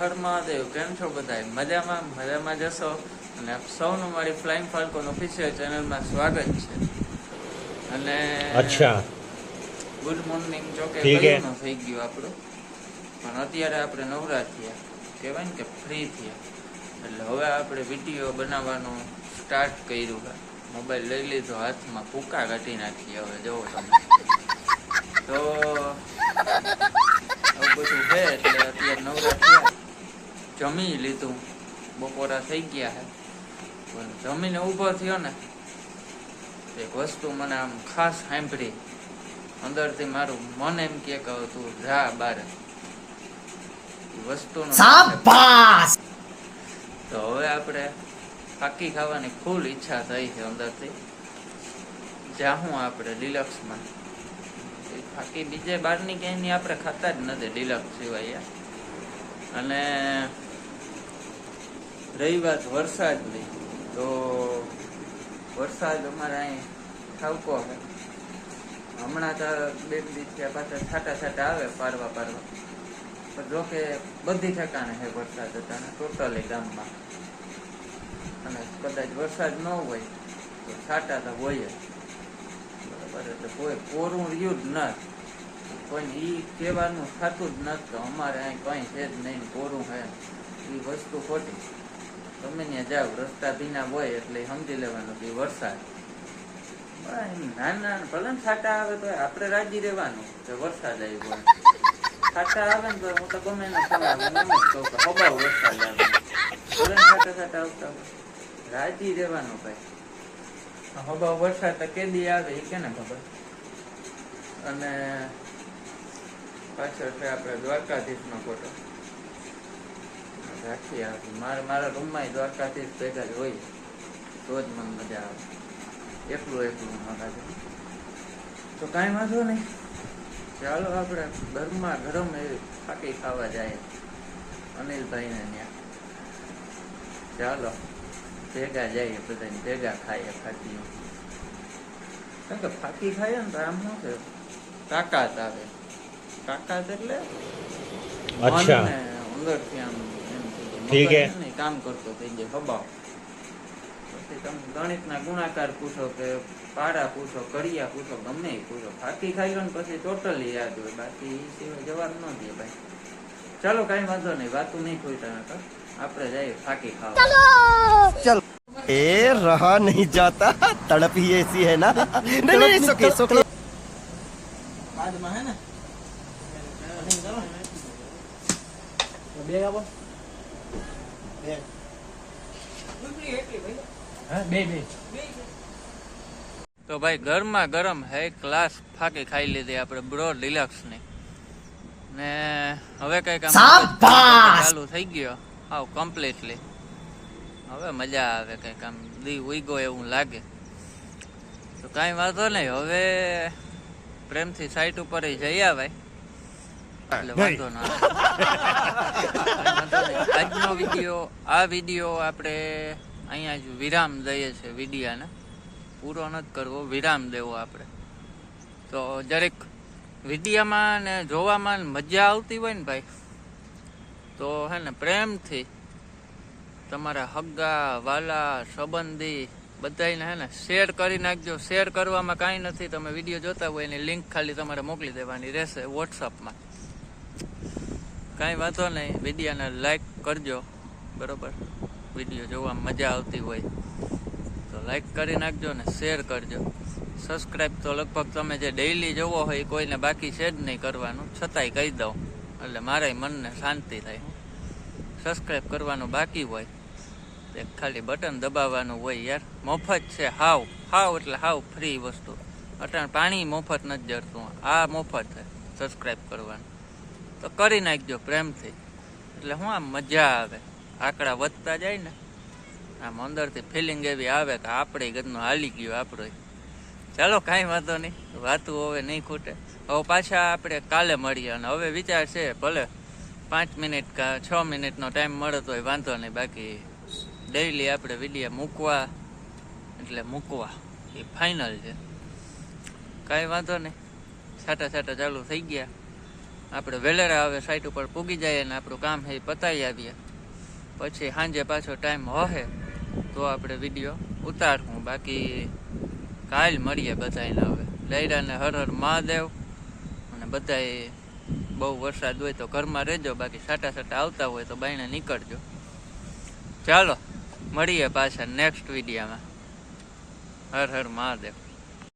હર મહાદેવ. કેમ છો બધા? મજામાં જશો. અને આપ સૌનું મારી ફ્લાઇંગ ફાલ્કોન ઓફિશિયલ ચેનલમાં સ્વાગત છે. અને અચ્છા, ગુડ મોર્નિંગ જોકે ઠીક હે. કયું ન થઈ ગયું આપણું, પણ અત્યારે આપણે નવરા થયા, કહેવાય ને કે ફ્રી થયા. એટલે હવે આપણે વિડીયો બનાવવાનું સ્ટાર્ટ કર્યું છે. મોબાઈલ લઈ લીધો હાથમાં, ભૂકા કાઢી નાખીએ હવે જોવો તમે. તો આવું બધું છે એટલે અત્યારે નવરા થયા, જમી લીધું, બપોરા થઈ ગયા છે. પણ જમીને ઊભો થયો ને, એક વસ્તુ મને આમ ખાસ સાંભળી, અંદરથી મારું મન એમ કે તું જા બાર વસ્તુનું. તો હવે આપણે ફાકી ખાવાની ફૂલ ઈચ્છા થઈ છે અંદરથી. જાહું આપણે ડિલક્સમાં. ફાકી બીજે બહારની ક્યાંયની આપણે ખાતા જ નથી ડિલક્સ સિવાય. અને રહી વાત વરસાદની, તો વરસાદ અમારે અહીં ઠાવકો છે. હમણાં તો બે દિવસ પાછા છાટા આવે પારવા. પણ જોકે બધી ઠેકાણે છે વરસાદ હતા ને ટોટલી ગામમાં. અને કદાચ વરસાદ ન હોય તો છાટા તો હોય જ, બરાબર. એટલે કોઈ કોરું રહ્યું જ ન, કોઈને એ કહેવાનું થતું જ નથી તો અમારે અહીં કંઈ છે જ નહીં, કોરું છે એ વસ્તુ ખોટી. તમે ત્યાં જાઓ, રસ્તા ભીના હોય એટલે સમજી લેવાનું કે વરસાદ. નાના ભલે ને છાટા આવે તો આપણે રાજી રહેવાનું કે વરસાદ આવ્યો. છાટા આવે ને તો હું તો ગમે ને હબાવ વરસાદ આવે, ભલે છાટા આવતા હોય રાજી રહેવાનું ભાઈ. હબાવ વરસાદ તો કેદી આવે એ કેને ખબર. અને પાછળ છે આપણે દ્વારકાધીશનો ફોટો રાખી આવે. મારા રૂમમાં દ્વારકાધીશ ભેગા જ હોય તો જ મને મજા આવે. એકલું મારા તો કાંઈ વાંધો નહીં. ચાલો આપણે ગરમ એવી ફાકી ખાવા જાય અનિલભાઈને ત્યાં. ચાલો ભેગા જઈએ, બધાને ભેગા ખાઈએ ફાકી. કારણ કે ફાકી ખાઈએ ને તો આમ શું છે, તાકાત આવે. તાકાત એટલે અચ્છા, અંદરથી આમ ઠીક હે. એમ કામ કરતો થઈ જાય હબાવ. પછી તમે ગણિતના ગુણાકાર પૂછો કે પાડા પૂછો, કડિયા પૂછો, ગમે એ પૂછો, ફાકી ખાઈ લો ને પછી ટોટલી યાદ હોય. બાકી એ સિવાય જવાબ ન દે ભાઈ. ચાલો કાંઈ વાંધો નહીં, વાતું નહીં ખોઈતા નકર. આપણે જઈએ ફાકી ખાવા. चल ए रहा नहीं जाता, तड़प ही ऐसी है ना. नहीं सोके બાદમાં હે ને બે આપો બે. તો ભાઈ ગરમા ગરમ હે ક્લાસ ફાકી ખાઈ લીધી આપણે બ્રો ડિલક્સ ની. ને હવે કઈક ચાલુ થઈ ગયો આવ કમ્પ્લીટલી. હવે મજા આવે, કઈક આમ દી ઉઈગો એવું લાગે. તો કાંઈ વાંધો નહીં, હવે પ્રેમથી સાઈટ ઉપર જઈ આવાય એટલે વાંધો ના આવે. આજનો વિડીયો આપણે અહીંયા જ વિરામ દઈએ છીએ. વિડીયાને પૂરો નથી કરવો, વિરામ દેવો આપણે. તો જરીક વિડીયામાં ને જોવામાં મજા આવતી હોય ને ભાઈ, તો હે ને પ્રેમથી તમારા હગ્ગા વાલા સંબંધી બધાને હે ને શેર કરી નાખજો. શેર કરવામાં કાંઈ નથી, તમે વિડીયો જોતા હોય એની લિંક ખાલી તમારે મોકલી દેવાની રહેશે વોટ્સઅપમાં. કાંઈ વાંધો નહીં, વિડીયોને લાઈક કરજો, બરાબર. વિડીયો જોવામાં મજા આવતી હોય તો લાઈક કરી નાખજો ને શેર કરજો. સબસ્ક્રાઈબ તો લગભગ તમે જે ડેઈલી જોવો હોય એ કોઈને બાકી છે જ નહીં કરવાનું, છતાંય કહી દઉં એટલે મારા મનને શાંતિ થાય. સબસ્ક્રાઈબ કરવાનું બાકી હોય ખાલી બટન દબાવવાનું હોય યાર. મફત છે, હાવ એટલે હાવ ફ્રી વસ્તુ. અટાણ પાણી મફત નથી જડતું, આ મફત છે સબસ્ક્રાઈબ કરવાનું. તો કરી નાખજો પ્રેમથી, એટલે હું આમ મજા આવે. આંકડા વધતા જાય ને આમ અંદરથી ફિલિંગ એવી આવે કે આપણે ગદનું હાલી ગયું આપણો. ચાલો કાંઈ વાંધો નહીં, વાતું હવે નહીં ખૂટે. હવે પાછા આપણે કાલે મળીએ. અને હવે વિચાર છે ભલે 5 મિનિટ કે 6 મિનિટનો ટાઈમ મળે તોય વાંધો નહીં, બાકી ડેઈલી આપણે વિડીયો મૂકવા એ ફાઇનલ છે. કાંઈ વાંધો નહીં, છાટા ચાલુ થઈ ગયા. આપણે વેલેરા હવે સાઈટ ઉપર પૂગી જઈએ ને આપણું કામ છે એ પતાવી આવીએ. પછી સાંજે પાછો ટાઈમ હશે તો આપણે વિડીયો ઉતારશું. બાકી કાલ મળીએ બધાને. હવે લૈરાને હર હર મહાદેવ. અને બધાએ બહુ વરસાદ હોય તો ઘરમાં રહેજો, બાકી સાટા સાટા આવતા હોય તો બાયણે નીકળજો. ચાલો મળીએ પાછા નેક્સ્ટ વિડીયોમાં. હર હર મહાદેવ.